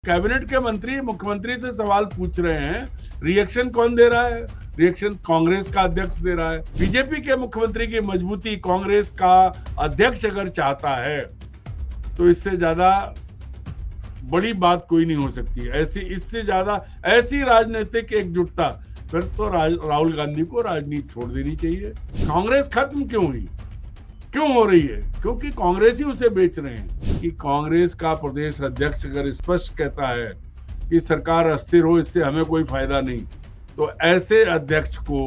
Cabinet के मंत्री मुख्यमंत्री से सवाल पूछ रहे हैं, रिएक्शन कौन दे रहा है? रिएक्शन कांग्रेस का अध्यक्ष दे रहा है। बीजेपी के मुख्यमंत्री की मजबूती कांग्रेस का अध्यक्ष अगर चाहता है तो इससे ज्यादा बड़ी बात कोई नहीं हो सकती। इससे ज्यादा ऐसी राजनीतिक एकजुटता फिर तो राहुल गांधी को राजनीति छोड़ देनी चाहिए। कांग्रेस खत्म क्यों हुई, क्यों हो रही है? क्योंकि कांग्रेस ही उसे बेच रहे हैं। कि कांग्रेस का प्रदेश अध्यक्ष अगर स्पष्ट कहता है कि सरकार अस्थिर हो, इससे हमें कोई फायदा नहीं, तो ऐसे अध्यक्ष को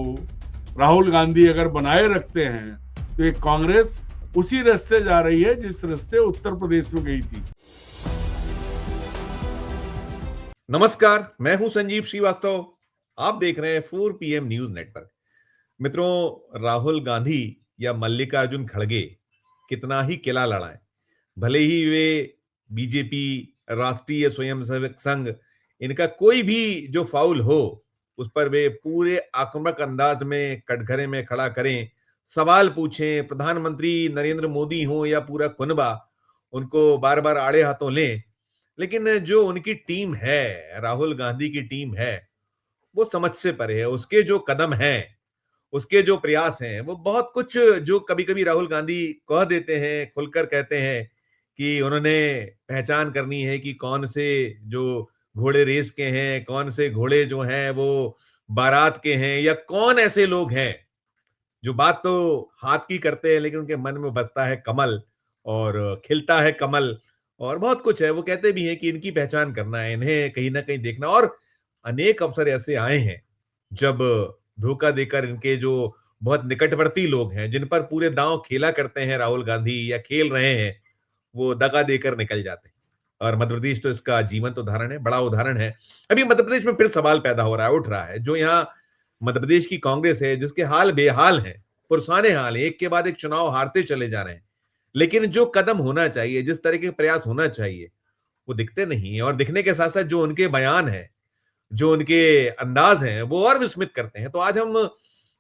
राहुल गांधी अगर बनाए रखते हैं तो एक कांग्रेस उसी रास्ते जा रही है जिस रास्ते उत्तर प्रदेश में गई थी। नमस्कार, मैं हूं संजीव श्रीवास्तव। आप देख रहे हैं 4 PM न्यूज नेटवर्क। मित्रों, राहुल गांधी या मल्लिकार्जुन खड़गे कितना ही किला लड़ाएं, भले ही वे बीजेपी, राष्ट्रीय स्वयंसेवक संघ, इनका कोई भी जो फाउल हो उस पर वे पूरे आक्रामक अंदाज में कटघरे में खड़ा करें, सवाल पूछें, प्रधानमंत्री नरेंद्र मोदी हो या पूरा कुनबा उनको बार बार आड़े हाथों लें, लेकिन जो उनकी टीम है, राहुल गांधी की टीम है, वो समझ से परे है। उसके जो कदम हैं, उसके जो प्रयास हैं, वो बहुत कुछ जो कभी कभी राहुल गांधी कह देते हैं, खुलकर कहते हैं कि उन्होंने पहचान करनी है कि कौन से जो घोड़े रेस के हैं, कौन से घोड़े जो हैं वो बारात के हैं, या कौन ऐसे लोग हैं जो बात तो हाथ की करते हैं लेकिन उनके मन में बसता है कमल और खिलता है कमल, और बहुत कुछ है। वो कहते भी हैं कि इनकी पहचान करना है, इन्हें कहीं ना कहीं देखना। और अनेक अवसर ऐसे आए हैं जब धोखा देकर इनके जो बहुत निकटवर्ती लोग हैं, जिन पर पूरे दांव खेला करते हैं राहुल गांधी या खेल रहे हैं, वो दगा देकर निकल जाते हैं। और मध्य प्रदेश तो इसका जीवंत उदाहरण है, बड़ा उदाहरण है। अभी मध्य प्रदेश में फिर सवाल पैदा हो रहा है, उठ रहा है। जो यहाँ मध्य प्रदेश की कांग्रेस है, जिसके हाल बेहाल हैं, पुरसाने हाल है, एक के बाद एक चुनाव हारते चले जा रहे हैं, लेकिन जो कदम होना चाहिए, जिस तरह के प्रयास होना चाहिए, वो दिखते नहीं है। और दिखने के साथ साथ जो उनके बयान है, जो उनके अंदाज हैं, वो और विस्मित करते हैं। तो आज हम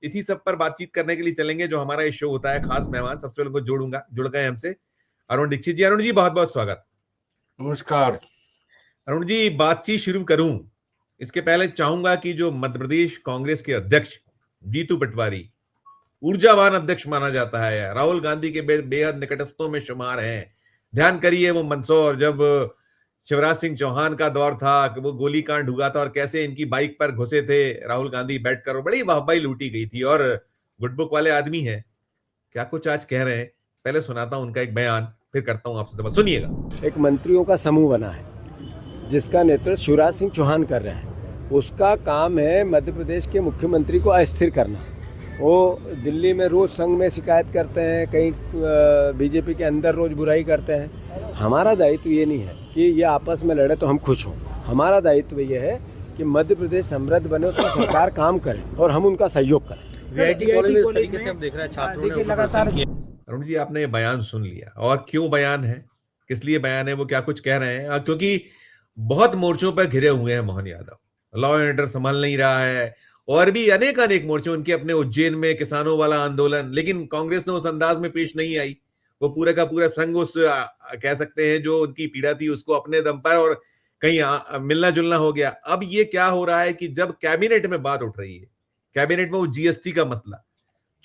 इसी सब पर बातचीत करने के लिए चलेंगे। जो हमारा ये शो होता है, खास मेहमान सबसे पहले उनको जुड़ गए हमसे अरुण दीक्षित जी। अरुण जी, बहुत बहुत स्वागत। नमस्कार। अरुण जी, बातचीत शुरू करूं इसके पहले चाहूंगा कि जो मध्य प्रदेश कांग्रेस के अध्यक्ष जीतू पटवारी, ऊर्जावान अध्यक्ष माना जाता है, राहुल गांधी के बेहद निकटस्थों में शुमार हैं। ध्यान करिए वो मंदसौर, जब शिवराज सिंह चौहान का दौर था कि वो गोलीकांड हुआ था और कैसे इनकी बाइक पर घुसे थे राहुल गांधी बैठकर, और बड़ी वाहवाही लूटी गई थी। और गुड बुक वाले आदमी हैं, क्या कुछ आज कह रहे हैं। पहले सुनाता हूं उनका एक बयान, फिर करता हूं आपसे सवाल, सुनिएगा। एक मंत्रियों का समूह बना है जिसका नेतृत्व शिवराज सिंह चौहान कर रहे हैं। उसका काम है मध्य प्रदेश के मुख्यमंत्री को अस्थिर करना। वो दिल्ली में रोज संघ में शिकायत करते हैं, कहीं बीजेपी के अंदर रोज बुराई करते हैं। हमारा दायित्व ये नहीं है कि ये आपस में लड़े तो हम खुश हों। हमारा दायित्व ये है कि मध्य प्रदेश समृद्ध बने, उसमें सरकार काम करे और हम उनका सहयोग करें। वीआईटी कॉलेज में इस तरीके से हम देख रहे हैं छात्रों ने लगातार। अरुण जी, आपने ये बयान सुन लिया, और क्यों बयान है, किस लिए बयान है, वो क्या कुछ कह रहे हैं? क्योंकि बहुत मोर्चों पर घिरे हुए हैं Mohan Yadav, law and order संभाल नहीं रहा है, और भी अनेक मोर्चे उनके, अपने उज्जैन में किसानों वाला आंदोलन, लेकिन कांग्रेस ने उस अंदाज में पेश नहीं आई। वो पूरे का पूरा संघ उस कह सकते हैं जो उनकी पीड़ा थी उसको अपने दम पर, और कहीं मिलना जुलना हो गया। अब ये क्या हो रहा है कि जब कैबिनेट में बात उठ रही है, कैबिनेट में वो जीएसटी का मसला,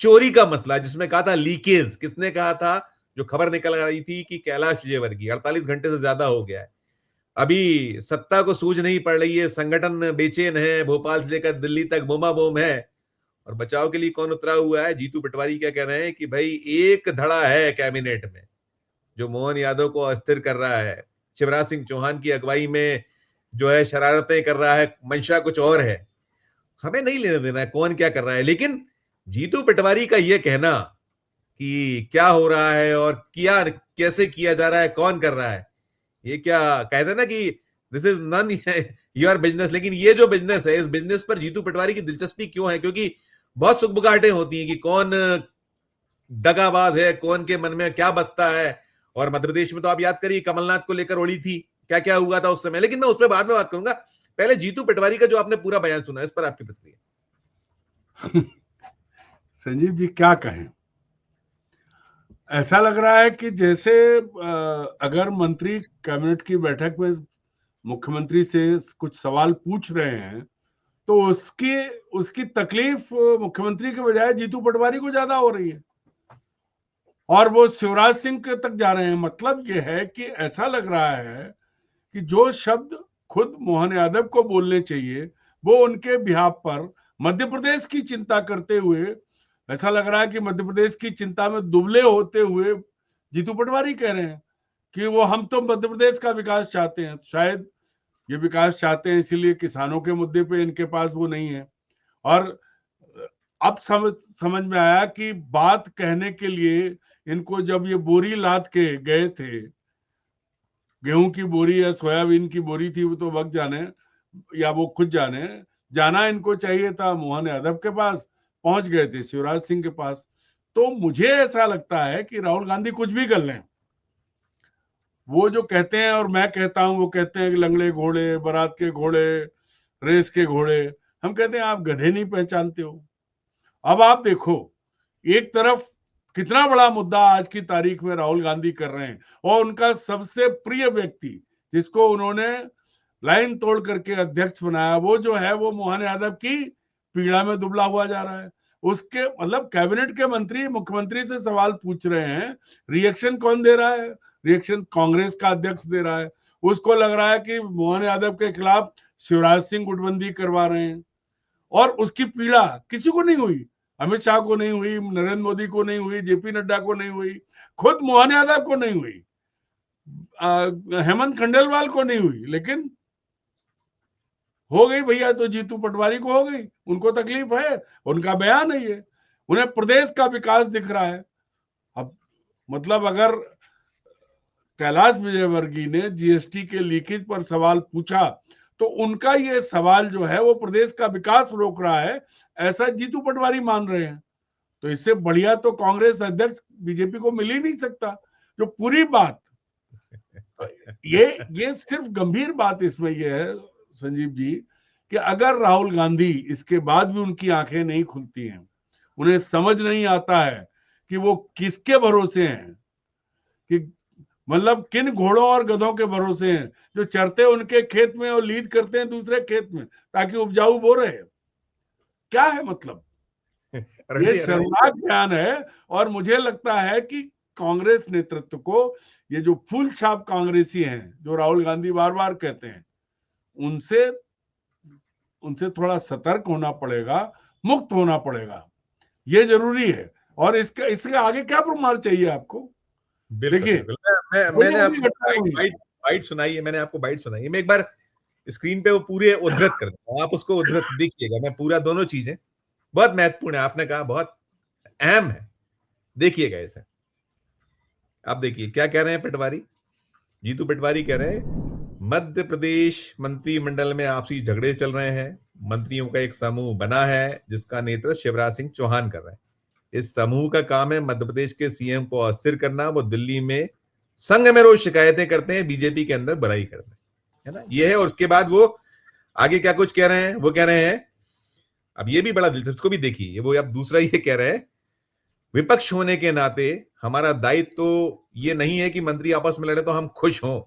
चोरी का मसला, जिसमें कहा था लीकेज, किसने कहा था, जो खबर निकल रही थी कि कैलाश विजयवर्गीय, 48 घंटे से ज्यादा हो गया है, अभी सत्ता को सूझ नहीं पड़ रही है, संगठन बेचैन है, भोपाल से लेकर दिल्ली तक बोमा बोम है। और बचाव के लिए कौन उतरा हुआ है? जीतू पटवारी क्या कह रहे हैं कि भाई एक धड़ा है कैबिनेट में जो मोहन यादव को अस्थिर कर रहा है, शिवराज सिंह चौहान की अगुवाई में जो है शरारतें कर रहा है, मंशा कुछ और है। हमें नहीं लेने देना है कौन क्या कर रहा है, लेकिन जीतू पटवारी का यह कहना कि क्या हो रहा है और किया कैसे किया जा रहा है, कौन कर रहा है, ये क्या कहते हैं ना कि this is none your business. लेकिन ये जो बिजनेस है, इस बिजनेस पर जीतू पटवारी की दिलचस्पी क्यों है? क्योंकि बहुत सुखबुगाहटें होती हैं कि कौन दगाबाज है, कौन के मन में क्या बसता है। और मध्य प्रदेश में तो आप याद करिए, कमलनाथ को लेकर उड़ी थी, क्या क्या हुआ था उस समय। लेकिन मैं उस पर बाद में बात करूंगा। पहले जीतू पटवारी का जो आपने पूरा बयान सुना, इस पर आपकी प्रतिक्रिया। संजीव जी, क्या कहें, ऐसा लग रहा है कि जैसे अगर मंत्री कैबिनेट की बैठक में मुख्यमंत्री से कुछ सवाल पूछ रहे हैं तो उसकी तकलीफ मुख्यमंत्री के बजाय जीतू पटवारी को ज्यादा हो रही है और वो शिवराज सिंह के तक जा रहे हैं। मतलब ये है कि ऐसा लग रहा है कि जो शब्द खुद मोहन यादव को बोलने चाहिए वो उनके बिहाफ पर मध्य प्रदेश की चिंता करते हुए ऐसा लग रहा है कि मध्य प्रदेश की चिंता में दुबले होते हुए जीतू पटवारी कह रहे हैं कि वो हम तो मध्य प्रदेश का विकास चाहते हैं। शायद ये विकास चाहते हैं इसीलिए किसानों के मुद्दे पे इनके पास वो नहीं है। और अब समझ में आया कि बात कहने के लिए इनको जब ये बोरी लाद के गए थे, गेहूं की बोरी या सोयाबीन की बोरी थी वो तो वक्त जाने या वो खुद जाने, जाना इनको चाहिए था मोहन यादव के पास, पहुंच गए थे शिवराज सिंह के पास। तो मुझे ऐसा लगता है कि राहुल गांधी कुछ भी कर लें, वो जो कहते हैं और मैं कहता हूं, वो कहते हैं कि लंगड़े घोड़े, बारात के घोड़े, रेस के घोड़े, हम कहते हैं आप गधे नहीं पहचानते हो। अब आप देखो, एक तरफ कितना बड़ा मुद्दा आज की तारीख में राहुल गांधी कर रहे हैं और उनका सबसे प्रिय व्यक्ति जिसको उन्होंने लाइन तोड़ करके अध्यक्ष बनाया वो जो है वो मोहन यादव की पीड़ा में दुबला हुआ जा रहा है। उसके मतलब कैबिनेट के मंत्री मुख्यमंत्री से सवाल पूछ रहे हैं, रिएक्शन कौन दे रहा है? रिएक्शन कांग्रेस का अध्यक्ष दे रहा है। उसको लग रहा है कि मोहन यादव के खिलाफ शिवराज सिंह गुटबंदी करवा रहे हैं और उसकी पीड़ा किसी को नहीं हुई, अमित शाह को नहीं हुई, नरेंद्र मोदी को नहीं हुई, जेपी नड्डा को नहीं हुई, खुद मोहन यादव को नहीं हुई, हेमंत खंडेलवाल को नहीं हुई, लेकिन हो गई भैया तो जीतू पटवारी को हो गई। उनको तकलीफ है, उनका बयान है ये, उन्हें प्रदेश का विकास दिख रहा है। अब मतलब अगर कैलाश विजयवर्गीय ने जीएसटी के लीकेज पर सवाल पूछा तो उनका ये सवाल जो है वो प्रदेश का विकास रोक रहा है, ऐसा जीतू पटवारी मान रहे हैं। तो इससे बढ़िया तो कांग्रेस अध्यक्ष बीजेपी को मिल ही नहीं सकता। जो पूरी बात ये सिर्फ गंभीर बात इसमें ये है संजीव जी कि अगर राहुल गांधी इसके बाद भी उनकी आंखें नहीं खुलती हैं, उन्हें समझ नहीं आता है कि वो किसके भरोसे हैं, कि मतलब किन घोड़ों और गधों के भरोसे हैं जो चरते उनके खेत में और लीड करते हैं दूसरे खेत में ताकि उपजाऊ बो रहे। क्या है मतलब? ये शर्मनाक बयान है। और मुझे लगता है कि कांग्रेस नेतृत्व को ये जो फूल छाप कांग्रेसी हैं जो राहुल गांधी बार बार कहते हैं, उनसे थोड़ा सतर्क होना पड़ेगा, मुक्त होना पड़ेगा, ये जरूरी है। और इसके आगे क्या प्रमाण चाहिए आपको? देखिए, मैंने आपको बाइट सुनाई है, मैंने आपको बाइट सुनाई है। मैं एक बार स्क्रीन पे वो पूरे उद्धृत कर देता हूं, आप उसको उद्धृत देखिएगा। मैं पूरा दोनों चीजें बहुत महत्वपूर्ण है, आपने कहा बहुत अहम है, देखिएगा इसे। आप देखिए क्या कह रहे हैं पटवारी, जीतू पटवारी कह रहे हैं मध्य प्रदेश मंत्रिमंडल में आपसी झगड़े चल रहे हैं, मंत्रियों का एक समूह बना है जिसका नेतृत्व शिवराज सिंह चौहान कर रहे हैं। इस समूह का काम है मध्य प्रदेश के सीएम को अस्थिर करना। वो दिल्ली में संघ में रोज शिकायतें करते हैं, बीजेपी के अंदर बुराई करते हैं, है ना, ये है। और उसके बाद वो आगे क्या कुछ कह रहे हैं, वो कह रहे हैं, अब ये भी बड़ा दिलचस्प, इसको भी देखिए, वो अब दूसरा ये कह रहे हैं, विपक्ष होने के नाते हमारा दायित्व तो ये नहीं है कि मंत्री आपस में लड़े तो हम खुश हों,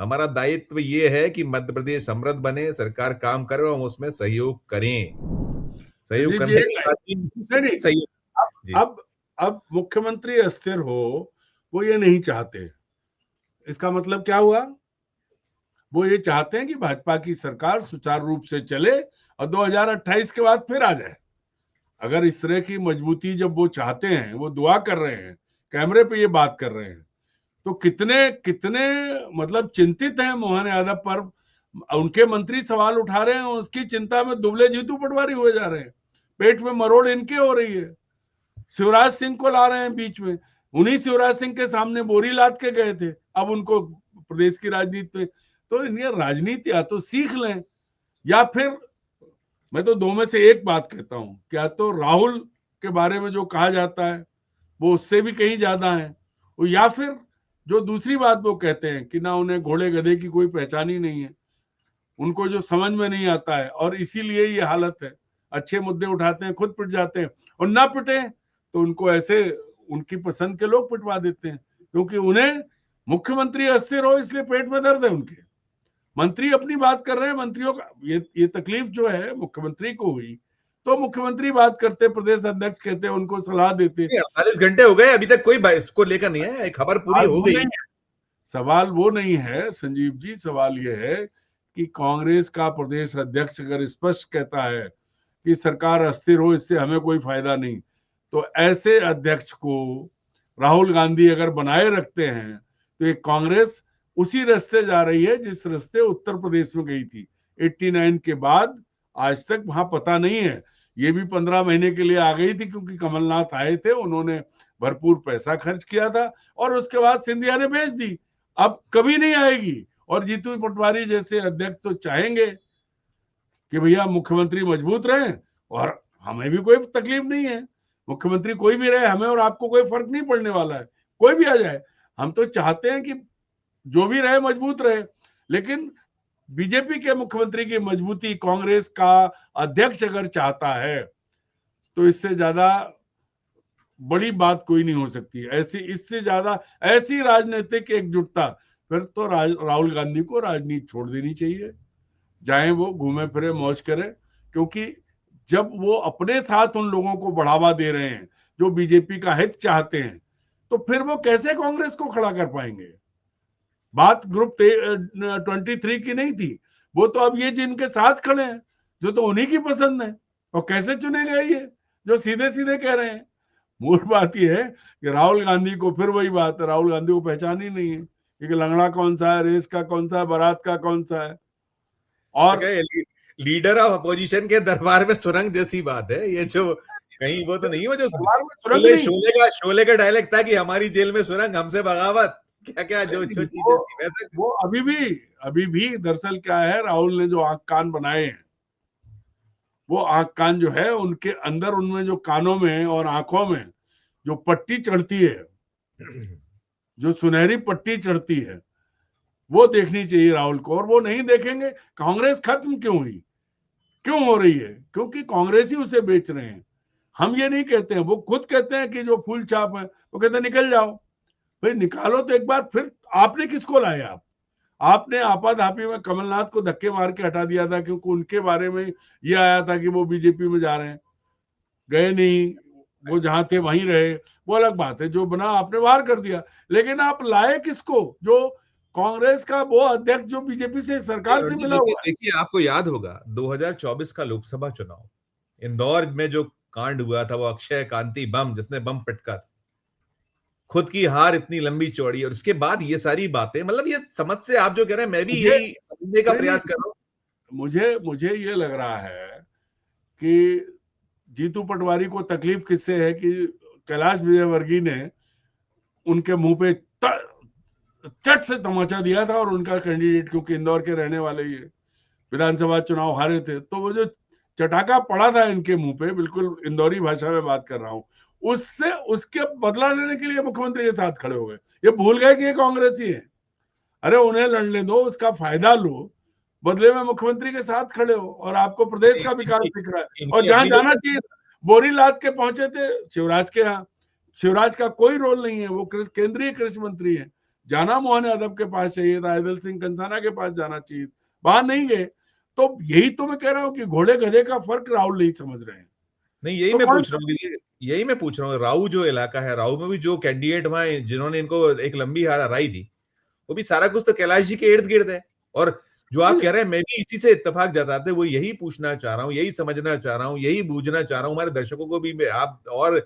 हमारा दायित्व ये है कि मध्य प्रदेश समृद्ध बने, सरकार काम करे और हम उसमें सहयोग करें। सहयोग करने के सही। अब मुख्यमंत्री अस्थिर हो, वो ये नहीं चाहते। इसका मतलब क्या हुआ? वो ये चाहते हैं कि भाजपा की सरकार सुचारू रूप से चले और 2028 के बाद फिर आ जाए। अगर इस तरह की मजबूती जब वो चाहते हैं, वो दुआ कर रहे हैं, कैमरे पे ये बात कर रहे हैं, तो कितने कितने मतलब चिंतित हैं मोहन यादव पर। उनके मंत्री सवाल उठा रहे हैं, उसकी चिंता में दुबले जीतू पटवारी हुए जा रहे हैं, पेट में मरोड़ इनके हो रही है। शिवराज सिंह को ला रहे हैं बीच में, उन्हीं शिवराज सिंह के सामने बोरी लाद के गए थे, अब उनको प्रदेश की राजनीति में। तो ये राजनीति या तो सीख लें, या फिर मैं तो दो में से एक बात कहता हूं, क्या तो राहुल के बारे में जो कहा जाता है वो उससे भी कहीं ज्यादा है, या फिर जो दूसरी बात वो कहते हैं कि ना उन्हें घोड़े गधे की कोई पहचान ही नहीं है, उनको जो समझ में नहीं आता है और इसीलिए ये हालत है। अच्छे मुद्दे उठाते हैं, खुद पिट जाते हैं, और ना पिटे तो उनको ऐसे उनकी पसंद के लोग पिटवा देते हैं, क्योंकि उन्हें मुख्यमंत्री अस्थिर हो इसलिए पेट में दर्द है उनके। मंत्री अपनी बात कर रहे हैं, मंत्रियों का ये तकलीफ जो है मुख्यमंत्री को हुई, तो मुख्यमंत्री बात करते, प्रदेश अध्यक्ष कहते, उनको सलाह देते। 48 घंटे हो गए, अभी तक कोई इसको लेकर नहीं है, खबर पूरी हो गई। सवाल वो नहीं है संजीव जी, सवाल ये है कि कांग्रेस का प्रदेश अध्यक्ष अगर स्पष्ट कहता है कि सरकार अस्थिर हो, इससे हमें कोई फायदा नहीं, तो ऐसे अध्यक्ष को राहुल गांधी अगर बनाए रखते हैं तो एक कांग्रेस उसी रास्ते जा रही है जिस रास्ते उत्तर प्रदेश में गई थी 89 के बाद आज तक। वहां पता नहीं है, ये भी 15 महीने के लिए आ गई थी क्योंकि कमलनाथ आए थे, उन्होंने भरपूर पैसा खर्च किया था और उसके बाद सिंधिया ने भेज दी, अब कभी नहीं आएगी। और जीतू पटवारी जैसे अध्यक्ष तो चाहेंगे कि भैया मुख्यमंत्री मजबूत रहे और हमें भी कोई तकलीफ नहीं है, मुख्यमंत्री कोई भी रहे, हमें और आपको कोई फर्क नहीं पड़ने वाला है, कोई भी आ जाए। हम तो चाहते हैं कि जो भी रहे मजबूत रहे, लेकिन बीजेपी के मुख्यमंत्री की मजबूती कांग्रेस का अध्यक्ष अगर चाहता है तो इससे ज्यादा बड़ी बात कोई नहीं हो सकती। ऐसी इससे ज्यादा ऐसी राजनीतिक एकजुटता फिर तो राहुल गांधी को राजनीति छोड़ देनी चाहिए, जाए वो घूमे फिरे मौज करे, क्योंकि जब वो अपने साथ उन लोगों को बढ़ावा दे रहे हैं जो बीजेपी का हित चाहते हैं, तो फिर वो कैसे कांग्रेस को खड़ा कर पाएंगे। बात ग्रुप 23 की नहीं थी, वो तो अब ये जिनके साथ खड़े हैं जो तो उन्हीं की पसंद है, और कैसे चुने गए ये जो सीधे सीधे कह रहे हैं। मूल बात यह है कि राहुल गांधी को, फिर वही बात है, राहुल गांधी को पहचान ही नहीं है कि लंगड़ा कौन सा है, रेस का कौन सा है, बारात का कौन सा है। और लीडर ऑफ अपोजिशन के दरबार में सुरंग जैसी बात है ये, जो कहीं वो तो नहीं हो जो शोले का डायलॉग था कि हमारी जेल में सुरंग हमसे बगावत, क्या क्या जो चीजें थी वैसे वो अभी भी दरअसल क्या है, राहुल ने जो आंख कान बनाए हैं, वो आंख कान जो है उनके अंदर, उनमें जो कानों में और आंखों में जो पट्टी चढ़ती है, जो सुनहरी पट्टी चढ़ती है, वो देखनी चाहिए राहुल को, और वो नहीं देखेंगे। कांग्रेस खत्म क्यों हुई, क्यों हो रही है, क्योंकि कांग्रेस ही उसे बेच रहे हैं। हम ये नहीं कहते हैं, वो खुद कहते हैं कि जो फूल छाप है, वो कहते हैं निकल जाओ। भाई निकालो तो एक बार, फिर आपने किसको लाया? आपने आपाधापी में कमलनाथ को धक्के मार के हटा दिया था क्योंकि उनके बारे में ये आया था कि वो बीजेपी में जा रहे हैं, गए नहीं, वो जहां थे वहीं रहे, वो अलग बात है। जो बना आपने बाहर कर दिया, लेकिन आप लाए किसको? जो कांग्रेस का वो अध्यक्ष जो बीजेपी से सरकार से मिला हुआ है। देखिए आपको याद होगा 2024 का लोकसभा चुनाव, इंदौर में जो कांड हुआ था, वो अक्षय कांति बम, जिसने बम पटका, खुद की हार इतनी लंबी चौड़ी, और उसके बाद ये सारी बातें, मतलब ये समझ से आप जो कह रहे हैं, मैं भी यही समझने का प्रयास कर रहा हूं। मुझे ये लग रहा है कि जीतू पटवारी को तकलीफ किससे है कि कैलाश विजयवर्गीय ने उनके मुंह पे चट से तमाचा दिया था, और उनका कैंडिडेट, क्योंकि इंदौर के रहने वाले ये विधानसभा चुनाव हारे थे, तो वो जो चटाका पड़ा था इनके मुंह पे, बिल्कुल इंदौरी भाषा में बात कर रहा हूं, उससे उसके बदला लेने के लिए मुख्यमंत्री के साथ खड़े हो गए। ये भूल गए कि ये कांग्रेसी है। अरे उन्हें लड़ने दो, उसका फायदा लो, बदले में मुख्यमंत्री के साथ खड़े हो, और आपको प्रदेश का विकास दिख रहा है। और जहां जाना चाहिए, बोरी लाद के पहुंचे थे शिवराज के यहाँ, शिवराज का कोई रोल नहीं है, वो केंद्रीय कृषि मंत्री है। जाना मोहन यादव के पास चाहिए था, आदिल सिंह कंसाना के पास जाना चाहिए, वहां नहीं गए। तो यही तो मैं कह रहा हूँ कि घोड़े गधे का फर्क राहुल नहीं समझ रहे हैं। नहीं, यही मैं पूछ रहा हूँ, राऊ जो इलाका है, राऊ में भी जो कैंडिडेट वहां जिन्होंने इनको एक लंबी हार हराई थी, वो भी सारा कुछ तो कैलाश जी के इर्द गिर्द है। और जो आप कह रहे हैं, मैं भी इसी से इत्तेफाक जताते वो यही पूछना चाह रहा हूँ, यही समझना चाह रहा हूँ, यही बूझना चाह रहा हूँ, हमारे दर्शकों को भी आप और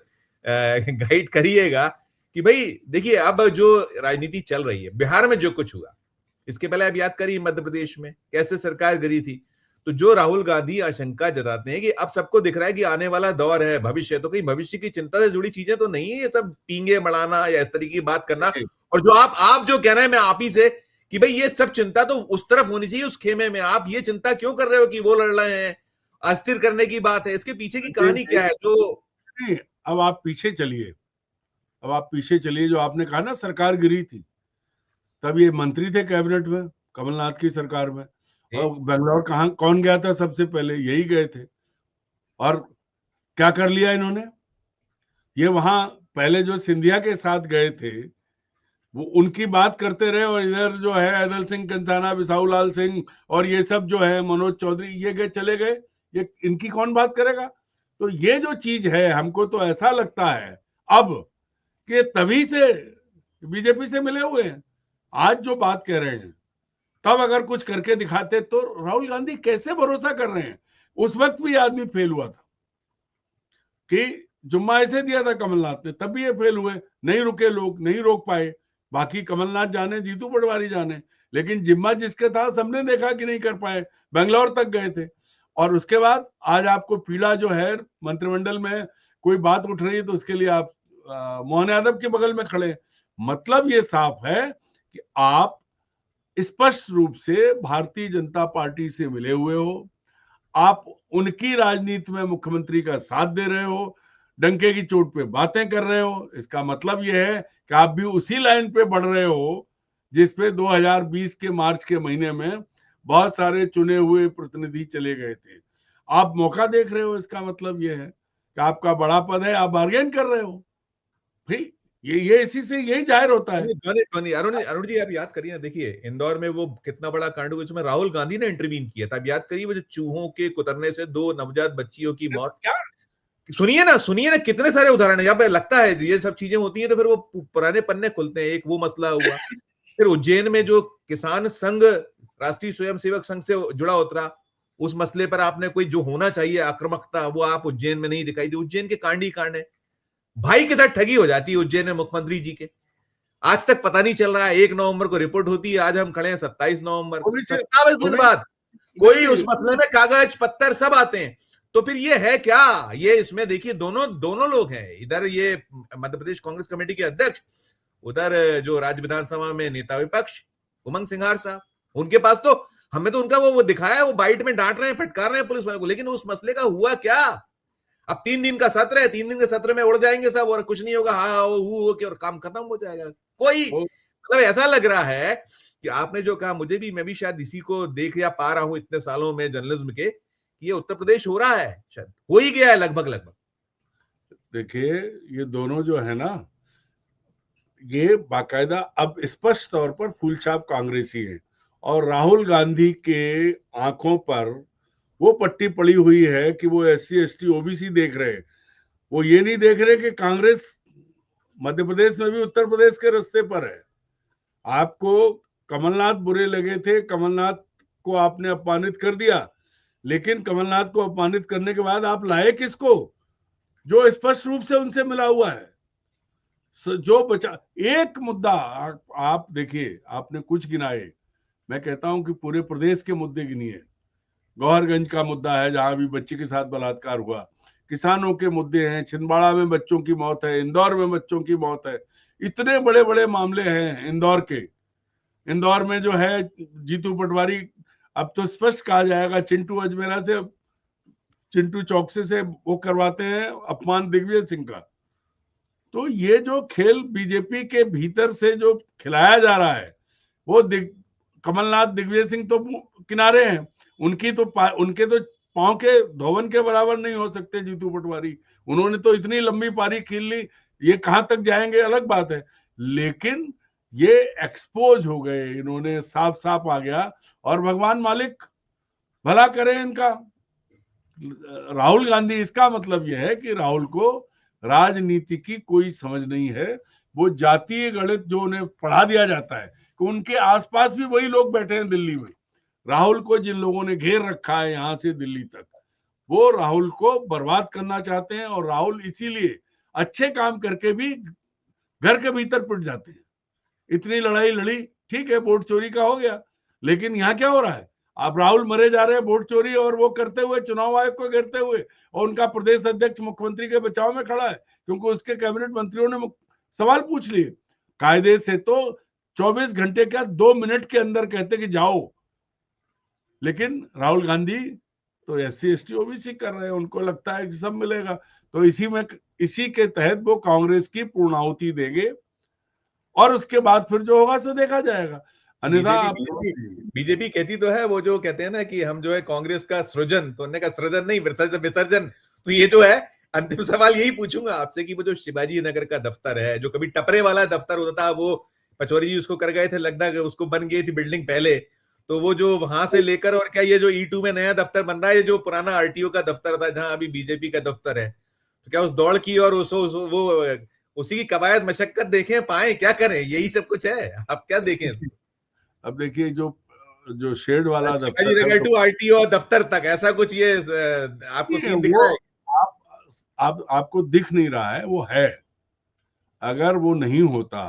गाइड करिएगा कि भाई देखिए, अब जो राजनीति चल रही है, बिहार में जो कुछ हुआ, इसके पहले आप याद करिए मध्य प्रदेश में कैसे सरकार गिरी थी। तो जो राहुल गांधी आशंका जताते हैं कि अब सबको दिख रहा है कि आने वाला दौर है, भविष्य, तो कहीं भविष्य की चिंता से जुड़ी चीजें तो नहीं है ये सब, पींगे बढ़ाना या इस तरीके की बात करना। और जो आप जो कह रहे हैं, मैं आप ही से कि भाई ये सब चिंता तो उस तरफ होनी चाहिए, उस खेमे में, आप ये चिंता क्यों कर रहे हो कि वो लड़ रहे हैं, अस्थिर करने की बात है, इसके पीछे की कहानी क्या है? जो अब आप पीछे चलिए, जो आपने कहा ना सरकार गिरी थी, तब ये मंत्री थे कैबिनेट में, कमलनाथ की सरकार में, और बेंगलोर कौन गया था सबसे पहले? यही गए थे। और क्या कर लिया इन्होंने? ये वहां पहले जो सिंधिया के साथ गए थे, वो उनकी बात करते रहे और इधर जो है अदल सिंह कंसाना, बिसाहू लाल सिंह और ये सब जो है मनोज चौधरी ये गए चले गए, ये इनकी कौन बात करेगा? तो ये जो चीज है हमको तो ऐसा लगता है अब कि तभी से बीजेपी से मिले हुए हैं, आज जो बात कह रहे हैं तब अगर कुछ करके दिखाते तो राहुल गांधी कैसे भरोसा कर रहे हैं? उस वक्त भी आदमी फेल हुआ था कि जुम्मा ऐसे दिया था कमलनाथ ने, तब भी ये फेल हुए, नहीं रुके लोग, नहीं रोक पाए। बाकी कमलनाथ जाने, जीतू पटवारी जाने, लेकिन जिम्मा जिसके था सबने देखा कि नहीं कर पाए, बेंगलोर तक गए थे। और उसके बाद आज आपको पीड़ा जो है मंत्रिमंडल में कोई बात उठ रही है तो उसके लिए आप मोहन यादव के बगल में खड़े। मतलब ये साफ है कि आप स्पष्ट रूप से भारतीय जनता पार्टी से मिले हुए हो, आप उनकी राजनीति में मुख्यमंत्री का साथ दे रहे हो, डंके की चोट पे बातें कर रहे हो। इसका मतलब यह है कि आप भी उसी लाइन पे बढ़ रहे हो जिस पे 2020 के मार्च के महीने में बहुत सारे चुने हुए प्रतिनिधि चले गए थे। आप मौका देख रहे हो, इसका मतलब यह है कि आपका बड़ा पद है, आप बार्गेन कर रहे हो। भाई ये इसी से यही जाहिर होता है। अरुण जी आप याद करिए ना, देखिए इंदौर में वो कितना बड़ा कांड हुआ, इसमें राहुल गांधी ने इंटरवीन किया था। आप याद करिए वो जो चूहों के कुतरने से 2 नवजात बच्चियों की मौत, क्या सुनिए ना कितने सारे उदाहरण है। यहाँ पे लगता है ये सब चीजें होती हैं तो फिर वो पुराने पन्ने खुलते हैं। एक वो मसला हुआ, फिर उज्जैन में जो किसान संघ राष्ट्रीय स्वयंसेवक संघ से जुड़ा उतरा, उस मसले पर आपने कोई जो होना चाहिए आक्रामकता वो आप उज्जैन में नहीं दिखाई दी। उज्जैन के कांड ही कांड है, भाई के साथ ठगी हो जाती है उज्जैन में मुख्यमंत्री जी के। आज तक पता नहीं चल रहा है, 1 नवंबर को रिपोर्ट होती है, आज हम खड़े हैं 27 नवंबर, 27 दिन बाद कोई उस मसले में कागज पत्थर सब आते हैं। तो फिर ये है क्या? ये इसमें देखिए दोनों लोग हैं, इधर ये मध्य प्रदेश कांग्रेस कमेटी के अध्यक्ष, उधर जो राज्य विधानसभा में नेता विपक्ष उमंग सिंघार साहब, उनके पास तो हमें तो उनका वो दिखाया, वो बाइट में डांट रहे हैं, फटकार रहे हैं पुलिस वाले को, लेकिन उस मसले का हुआ क्या? अब 3 दिन का सत्र है, 3 दिन के सत्र में उड़ जाएंगे सब और कुछ नहीं होगा, हाँ हो के और काम खत्म हो जाएगा। कोई मतलब ऐसा लग रहा है कि आपने जो कहा, मैं भी शायद इसी को देख या पा रहा हूं इतने सालों में जर्नलिज्म के, ये उत्तर प्रदेश हो रहा है, शायद हो ही गया है लगभग। देखिए ये दोनों जो है ना, ये बाकायदा अब स्पष्ट तौर पर फूलछाप कांग्रेसी है और राहुल गांधी के आंखों पर वो पट्टी पड़ी हुई है कि वो SC ST OBC देख रहे हैं। वो ये नहीं देख रहे कि कांग्रेस मध्य प्रदेश में भी उत्तर प्रदेश के रास्ते पर है। आपको कमलनाथ बुरे लगे थे, कमलनाथ को आपने अपमानित कर दिया, लेकिन कमलनाथ को अपमानित करने के बाद आप लाए किसको? जो स्पष्ट रूप से उनसे मिला हुआ है। जो बचा एक मुद्दा आप देखिए, आपने कुछ गिनाए, मैं कहता हूं कि पूरे प्रदेश के मुद्दे गिनिए। गौहरगंज का मुद्दा है जहां भी बच्चे के साथ बलात्कार हुआ, किसानों के मुद्दे हैं, छिंदवाड़ा में बच्चों की मौत है, इंदौर में बच्चों की मौत है, इतने बड़े बड़े मामले हैं इंदौर के। इंदौर में जो है जीतू पटवारी, अब तो स्पष्ट कहा जाएगा चिंटू अजमेरा से, चिंटू चौकसे से वो करवाते हैं अपमान दिग्विजय सिंह का। तो ये जो खेल बीजेपी के भीतर से जो खिलाया जा रहा है, वो कमलनाथ दिग्विजय सिंह तो किनारे हैं, उनके तो पांव के धोवन के बराबर नहीं हो सकते जीतू पटवारी। उन्होंने तो इतनी लंबी पारी खेल ली, ये कहां तक जाएंगे अलग बात है, लेकिन ये एक्सपोज हो गए, इन्होंने साफ साफ आ गया। और भगवान मालिक भला करे इनका, राहुल गांधी। इसका मतलब यह है कि राहुल को राजनीति की कोई समझ नहीं है। वो जातीय गणित जो उन्हें पढ़ा दिया जाता है कि उनके आसपास भी वही लोग बैठे हैं दिल्ली में, राहुल को जिन लोगों ने घेर रखा है यहां से दिल्ली तक, वो राहुल को बर्बाद करना चाहते हैं। और राहुल इसीलिए अच्छे काम करके भी घर के भीतर पिट जाते हैं। इतनी लड़ाई लड़ी, ठीक है, वोट चोरी का हो गया, लेकिन यहाँ क्या हो रहा है? अब राहुल मरे जा रहे हैं वोट चोरी और वो करते हुए, चुनाव आयोग को घेरते हुए, और उनका प्रदेश अध्यक्ष मुख्यमंत्री के बचाव में खड़ा है क्योंकि उसके कैबिनेट मंत्रियों ने सवाल पूछ लिए। कायदे से तो 24 घंटे क्या 2 मिनट के अंदर कहते कि जाओ, लेकिन राहुल गांधी तो SC ST OBC कर रहे हैं, उनको लगता है कि सब मिलेगा। तो इसी के तहत वो कांग्रेस की पूर्णाहुति देंगे और उसके बाद फिर जो होगा सो देखा जाएगा। अन्यथा बीजेपी कहती तो है, वो जो कहते हैं ना कि हम जो है कांग्रेस का सृजन, तो उन्होंने कहा सृजन नहीं विसर्जन। तो ये जो है अंतिम सवाल यही पूछूंगा आपसे कि वो जो शिवाजी नगर का दफ्तर है, जो कभी टपरे वाला दफ्तर होता था, वो पचौरी जी उसको कर गए थे, लगता है उसको बन गई थी बिल्डिंग पहले, तो वो जो वहां से लेकर, और क्या ये जो E2 में नया दफ्तर बन रहा है, ये जो पुराना RTO का दफ्तर था जहां अभी बीजेपी का दफ्तर है, तो क्या उस दौड़ की और वो उसी की कवायद मशक्कत देखें पाए, क्या करें, यही सब कुछ है, आप क्या देखें। अब देखिए जो शेड वाला शिवाजी दफ्तर है नगर टू RTO दफ्तर तक ऐसा कुछ ये आपको सीन दिख रहा है? आपको दिख नहीं रहा है, वो है। अगर वो नहीं होता,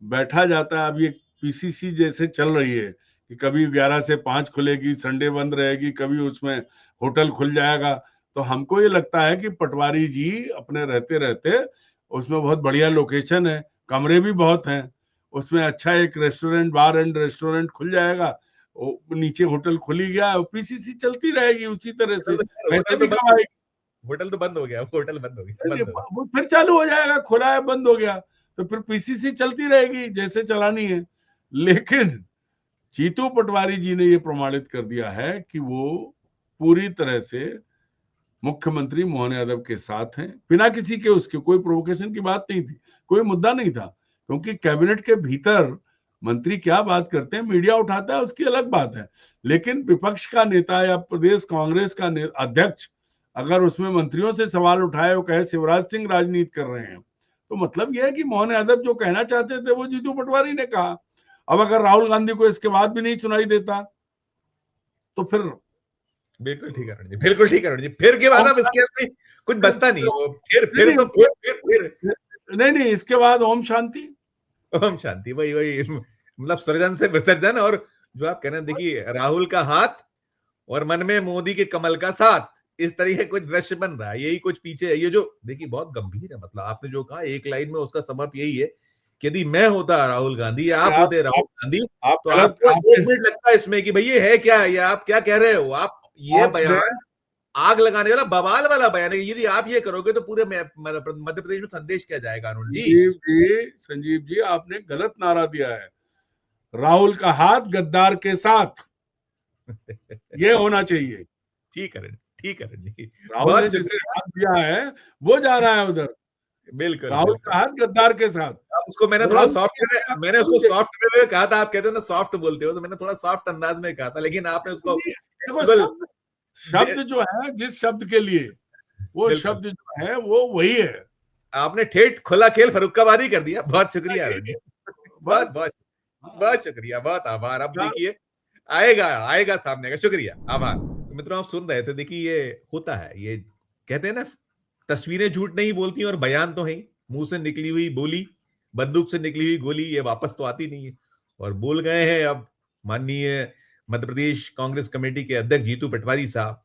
बैठा जाता, अब ये PCC जैसे चल रही है कि कभी 11 से 5 खुलेगी, संडे बंद रहेगी, कभी उसमें होटल खुल जाएगा, तो हमको ये लगता है कि पटवारी जी अपने रहते रहते, उसमें बहुत बढ़िया लोकेशन है, कमरे भी बहुत हैं, उसमें अच्छा एक रेस्टोरेंट, बार एंड रेस्टोरेंट खुल जाएगा, नीचे होटल खुली गया, PCC चलती रहेगी उसी तरह से, पैसे भी कमाएगी। होटल तो बंद हो गया, होटल बंद हो गया, वो फिर चालू हो जाएगा, खुला है बंद हो गया तो फिर PCC चलती रहेगी जैसे चलानी है। लेकिन जीतू पटवारी जी ने ये प्रमाणित कर दिया है कि वो पूरी तरह से मुख्यमंत्री मोहन यादव के साथ हैं, बिना किसी के उसके कोई प्रोवोकेशन की बात नहीं थी, कोई मुद्दा नहीं था, क्योंकि कैबिनेट के भीतर मंत्री क्या बात करते हैं, मीडिया उठाता है, उसकी अलग बात है, लेकिन विपक्ष का नेता या प्रदेश कांग्रेस का अध्यक्ष अगर उसमें मंत्रियों से सवाल उठाए, वो कहे शिवराज सिंह राजनीति कर रहे हैं, तो मतलब यह है कि मोहन यादव जो कहना चाहते थे वो जीतू पटवारी ने कहा। अब अगर राहुल गांधी को इसके बाद भी नहीं सुनाई देता तो फिर बिल्कुल ठीक है जी, बिल्कुल ठीक है जी, फिर के बाद अब इसके कुछ बचता नहीं, फिर नहीं, इसके बाद ओम शांति, ओम शांति, वही मतलब सृजन से विसर्जन। और जो आप कह रहे हैं, देखिए राहुल का हाथ और मन में मोदी के कमल का साथ, इस तरीके कुछ दृश्य बन रहा है, यही कुछ पीछे है। ये जो देखिए बहुत गंभीर है, मतलब आपने जो कहा एक लाइन में उसका सबब यही है कि यदि मैं होता राहुल गांधी या आप होते राहुल गांधी, तो आपको 1 मिनट लगता है इसमें कि भाई ये है क्या, ये आप क्या कह रहे हो, आप ये बयान आग लगाने वाला, बवाल वाला बयान है, यदि आप ये करोगे तो पूरे मध्य प्रदेश में संदेश क्या जाएगा? अरुण जी, संजीव जी आपने गलत नारा दिया है, राहुल का हाथ गद्दार के साथ ये होना चाहिए। ठीक है जी, राहुल ने जिसे हाथ दिया है वो जा रहा है उधर, बिल्कुल राहुल का हाथ गद्दार के साथ। उसको मैंने थोड़ा मैंने उसको सॉफ्ट में कहा था, आप कहते हो ना सॉफ्ट बोलते हो, तो मैंने थोड़ा सॉफ्ट अंदाज में कहा था, लेकिन आपने उसको शब्द जो है, जिस शब्द के लिए वो शब्द जो है वो वही है, आपने ठेठ खुला खेल फर्रुखाबादी कर दिया। बहुत शुक्रिया बहुत बहुत बहुत शुक्रिया, बहुत आभार। अब देखिए आएगा सामने का, शुक्रिया, आभार। तो मित्रों आप सुन रहे थे, देखिए ये होता है, ये कहते हैं ना तस्वीरें झूठ नहीं बोलती और बयान तो है, मुंह से निकली हुई बोली, बंदूक से निकली हुई गोली ये वापस तो आती नहीं है, और बोल गए हैं अब माननीय मध्य प्रदेश कांग्रेस कमेटी के अध्यक्ष जीतू पटवारी साहब।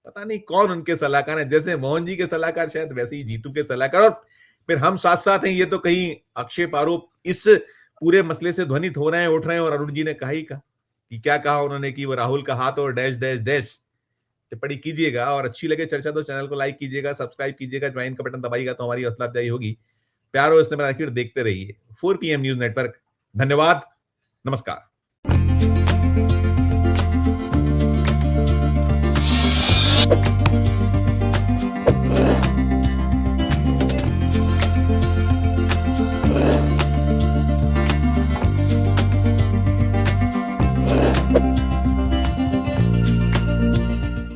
पता नहीं कौन उनके सलाहकार हैं, जैसे मोहन जी के सलाहकार शायद वैसे ही जीतू के सलाहकार, और फिर हम साथ साथ हैं। ये तो कहीं आक्षेप आरोप इस पूरे मसले से ध्वनित हो रहे हैं, उठ रहे हैं, और अरुण जी ने कहा ही कहा कि क्या कहा उन्होंने कि वो राहुल का हाथ और डैश डैश डैश। टिप्पणी कीजिएगा, और अच्छी लगे चर्चा तो चैनल को लाइक कीजिएगा, सब्सक्राइब कीजिएगा, ज्वाइन का बटन दबाइएगा तो हमारी हौसला अफजाई होगी। प्यार और स्नेह आखिर देखते रहिए 4 PM न्यूज नेटवर्क। धन्यवाद, नमस्कार।